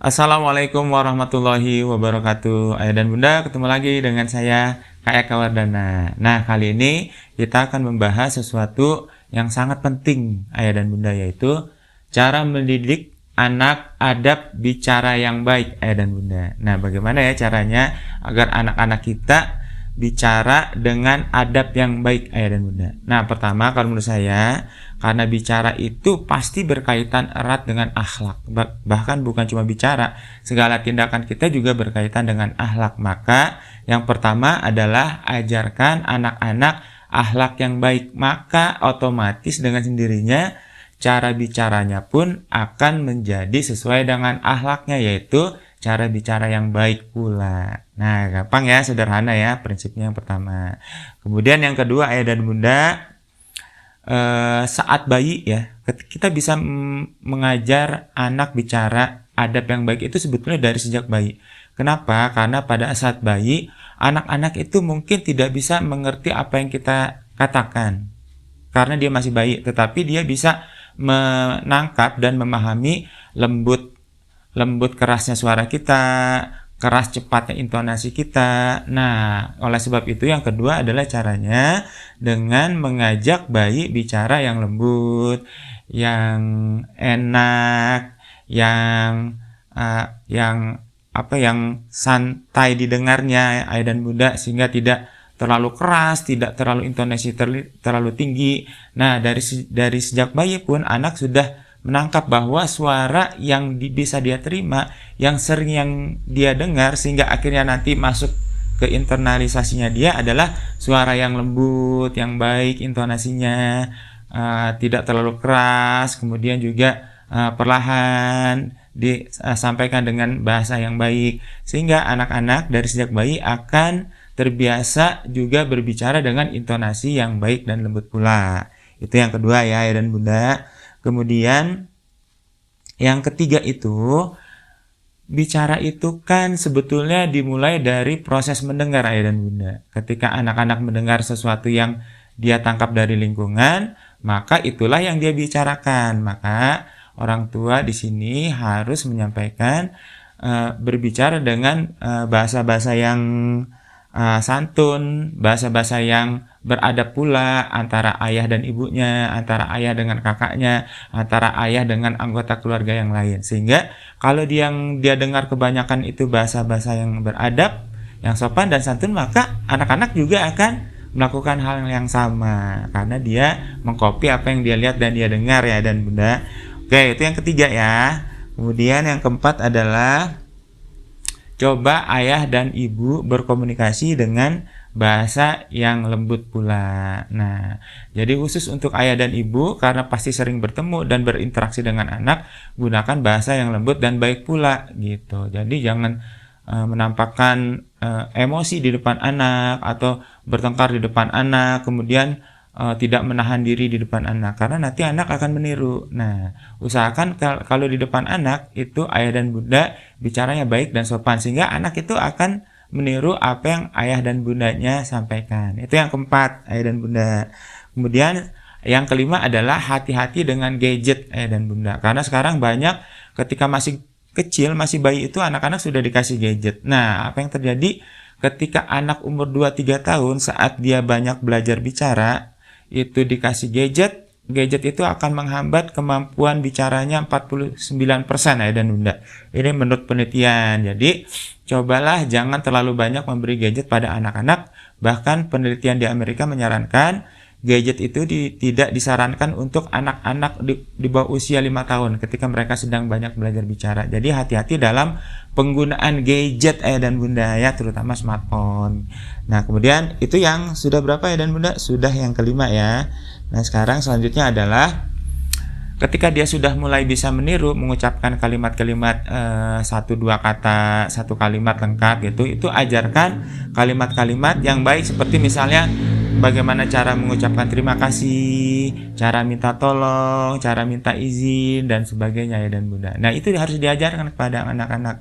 Assalamualaikum warahmatullahi wabarakatuh. Ayah dan bunda, ketemu lagi dengan saya Kak Eka Wardana. Nah, kali ini kita akan membahas sesuatu yang sangat penting ayah dan bunda, yaitu cara mendidik anak adab bicara yang baik ayah dan bunda. Nah, bagaimana ya caranya agar anak-anak kita bicara dengan adab yang baik ayah dan bunda. Nah, pertama kalau menurut saya, karena bicara itu pasti berkaitan erat dengan akhlak. Bahkan bukan cuma bicara, segala tindakan kita juga berkaitan dengan akhlak. Maka yang pertama adalah ajarkan anak-anak akhlak yang baik. Maka otomatis dengan sendirinya cara bicaranya pun akan menjadi sesuai dengan akhlaknya, yaitu cara bicara yang baik pula. Nah, gampang ya, sederhana ya prinsipnya yang pertama. Kemudian yang kedua ayah dan bunda, saat bayi ya, kita bisa mengajar anak bicara adab yang baik itu sebetulnya dari sejak bayi. Kenapa? Karena pada saat bayi, anak-anak itu mungkin tidak bisa mengerti apa yang kita katakan karena dia masih bayi, tetapi dia bisa menangkap dan memahami lembut kerasnya suara kita, keras cepatnya intonasi kita. Nah, oleh sebab itu yang kedua adalah caranya dengan mengajak bayi bicara yang lembut, yang enak, yang santai didengarnya ayah dan bunda, sehingga tidak terlalu keras, tidak terlalu intonasi terlalu tinggi. Nah, dari sejak bayi pun anak sudah menangkap bahwa suara yang bisa dia terima, yang sering yang dia dengar, sehingga akhirnya nanti masuk ke internalisasinya dia adalah suara yang lembut, yang baik intonasinya, tidak terlalu keras, kemudian juga perlahan disampaikan dengan bahasa yang baik, sehingga anak-anak dari sejak bayi akan terbiasa juga berbicara dengan intonasi yang baik dan lembut pula. Itu yang kedua ya ayah dan bunda. Kemudian yang ketiga itu, bicara itu kan sebetulnya dimulai dari proses mendengar ayah dan bunda. Ketika anak-anak mendengar sesuatu yang dia tangkap dari lingkungan, maka itulah yang dia bicarakan. Maka orang tua di sini harus menyampaikan, berbicara dengan bahasa-bahasa yang santun, bahasa-bahasa yang beradab pula antara ayah dan ibunya, antara ayah dengan kakaknya, antara ayah dengan anggota keluarga yang lain. Sehingga kalau dia dengar kebanyakan itu bahasa-bahasa yang beradab, yang sopan dan santun, maka anak-anak juga akan melakukan hal yang sama karena dia mengcopy apa yang dia lihat dan dia dengar ya dan bunda. Oke, itu yang ketiga ya. Kemudian yang keempat adalah coba ayah dan ibu berkomunikasi dengan bahasa yang lembut pula. Nah, jadi khusus untuk ayah dan ibu, karena pasti sering bertemu dan berinteraksi dengan anak, gunakan bahasa yang lembut dan baik pula gitu. Jadi jangan menampakkan emosi di depan anak atau bertengkar di depan anak, kemudian tidak menahan diri di depan anak, karena nanti anak akan meniru. Nah, usahakan kalau di depan anak itu ayah dan bunda bicaranya baik dan sopan, sehingga anak itu akan meniru apa yang ayah dan bundanya sampaikan. Itu yang keempat, ayah dan bunda. Kemudian yang kelima adalah hati-hati dengan gadget ayah dan bunda, karena sekarang banyak ketika masih kecil, masih bayi itu anak-anak sudah dikasih gadget. Nah, apa yang terjadi ketika anak umur 2-3 tahun saat dia banyak belajar bicara itu dikasih gadget itu akan menghambat kemampuan bicaranya 49% ayah dan bunda. Ini menurut penelitian. Jadi cobalah jangan terlalu banyak memberi gadget pada anak-anak. Bahkan penelitian di Amerika menyarankan gadget itu tidak disarankan untuk anak-anak di bawah usia 5 tahun ketika mereka sedang banyak belajar bicara. Jadi hati-hati dalam penggunaan gadget ayah dan bunda ya, terutama smartphone. Nah, kemudian itu yang sudah berapa ayah dan bunda? Sudah yang kelima ya. Nah, sekarang selanjutnya adalah ketika dia sudah mulai bisa meniru, mengucapkan kalimat-kalimat 1-2 kata, 1 kalimat lengkap gitu, itu ajarkan kalimat-kalimat yang baik, seperti misalnya bagaimana cara mengucapkan terima kasih, cara minta tolong, cara minta izin, dan sebagainya ya dan bunda. Nah, itu harus diajarkan kepada anak-anak.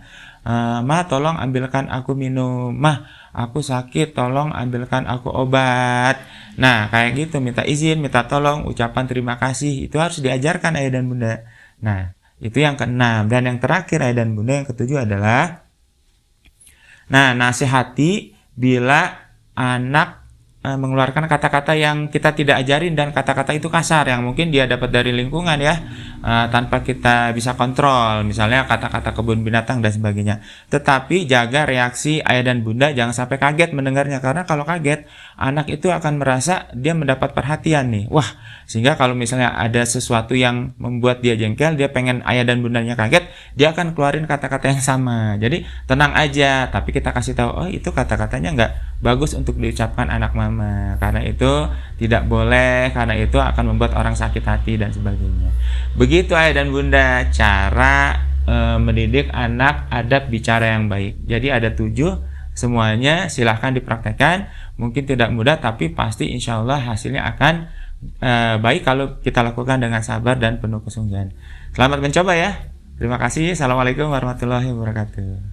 Ma, tolong ambilkan aku minum. Mah, aku sakit, tolong ambilkan aku obat. Nah, kayak gitu, minta izin, minta tolong, ucapan terima kasih, itu harus diajarkan ayah dan bunda. Nah, Itu yang keenam. Dan yang terakhir ayah dan bunda yang ketujuh adalah, nah, nasihati bila anak mengeluarkan kata-kata yang kita tidak ajarin, dan kata-kata itu kasar yang mungkin dia dapat dari lingkungan ya, tanpa kita bisa kontrol, misalnya kata-kata kebun binatang dan sebagainya. Tetapi jaga reaksi ayah dan bunda, jangan sampai kaget mendengarnya, karena kalau kaget anak itu akan merasa dia mendapat perhatian nih, wah, sehingga kalau misalnya ada sesuatu yang membuat dia jengkel, dia pengen ayah dan bundanya kaget, dia akan keluarin kata-kata yang sama. Jadi tenang aja, tapi kita kasih tahu, oh itu kata-katanya nggak bagus untuk diucapkan anak mama, karena itu tidak boleh, karena itu akan membuat orang sakit hati dan sebagainya. Begitu ayah dan bunda cara mendidik anak adab bicara yang baik. Jadi ada 7, semuanya silahkan dipraktekkan. Mungkin tidak mudah, tapi pasti insya Allah hasilnya akan baik kalau kita lakukan dengan sabar dan penuh kesungguhan. Selamat mencoba ya. Terima kasih. Assalamualaikum warahmatullahi wabarakatuh.